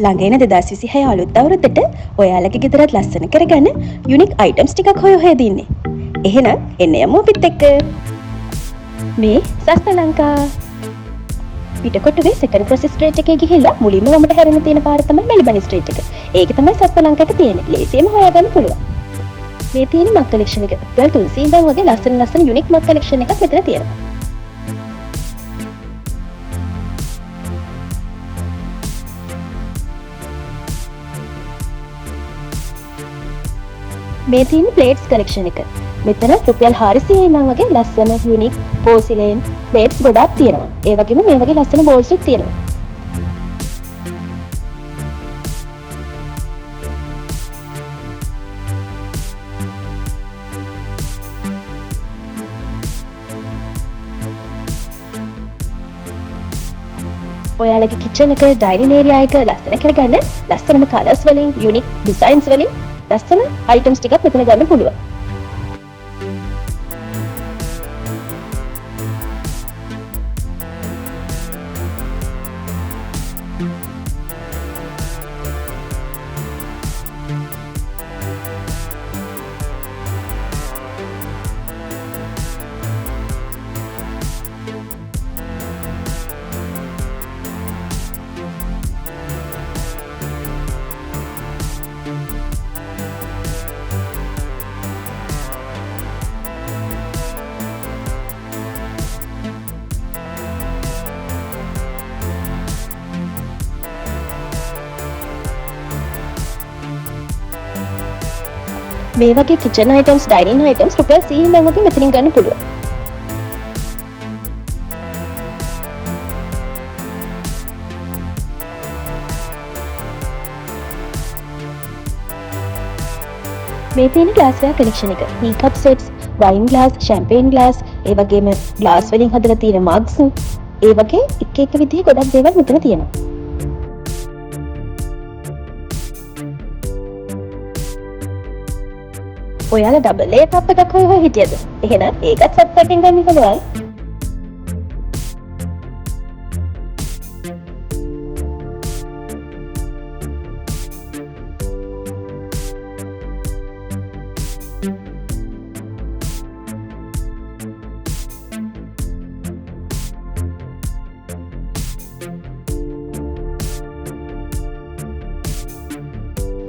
ළඟ එන 2026 අලුත් අවුරුද්දට ඔයාලගේ ගෙදරත් ලස්සන කරගන්න යුනික් අයිටම්ස් ටිකක් හොය හොයදින්නේ. එහෙනම් එන්න යමු අපිත් එක්ක. මේ සස්ත ලංකා පිටකොටුවේ සෙකන්ඩ් ක්‍රොස් ස්ට්‍රීට් එකේ ගිහිල්ලා මුලින්ම වමට හැරෙන්න තියෙන පාර තමයි මෙල්බන් ස්ට්‍රීට් එක. ඒක තමයි සස්ත ලංකාවට තියෙන්නේ. ලේසියෙන්ම හොයාගන්න පුළුවන්. මේ තියෙන මක් කලෙක්ෂන් එක. ඩොලර් 300 ඉඳන් වගේ ලස්සන යුනික් මක් කලෙක්ෂන් එකක් මෙතන තියෙනවා. මේ තියෙන ප්ලේට්ස් කලෙක්ෂන් එක. මෙතන රුපියල් 400 ඉඳන් වගේ ලස්සන යුනික් පෝසිලෙන් ප්ලේට්ස් ගොඩක් තියෙනවා. ඒ වගේම මේ වගේ ලස්සන බෝල්ස් උත් තියෙනවා. ඔයාලගේ කිචන් එක ඩයිනින් ඒරියා එක ලස්සන කරගන්න ලස්සනම කලර්ස් වලින් යුනික් ඩිසයින්ස් වලින් ලස්සන අයිටම්ස් ටිකක් මෙතන ගන්න පුළුවන්. මේ වගේ කිචන් අයිටම්ස් ඩයිනින් අයිටම්ස් රුපියල් 100 ඉඳන් වගේ මෙතනින් ගන්න පුළුවන්. මේ තියෙන ග්ලාස්වෙයාර් කලෙක්ෂන් එක. ටී කප් සෙට්ස්, වයින් ග්ලාස්, ෂැම්පේන් ග්ලාස්, ඒ වගේම ග්ලාස් වලින් හදලා තියෙන මග්ස්, ඒ වගේ එක විදිහේ ගොඩක් දේවල් මෙතන තියෙනවා. ඔයාලා ඩබල් ඒ කප් එකක් හොය හිටියද? එහෙනම් ඒකත් සබ්ස්ක්‍රයිබ් ගන්න පුළුවන්.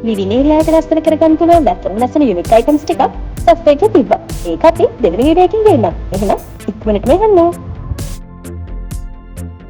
ලිවිං ඒරියා එක ලස්සන කරගන්න පුළුවන් ලස්සන යුනික් අයිටම්ස් ටිකක් සස්පෙක්ට් තිබ්බා. ඒක අපි දෙවෙනි වීඩියෝ එකකින් ගන්නවා. එහෙනම් ඉක්මනටම යන්න.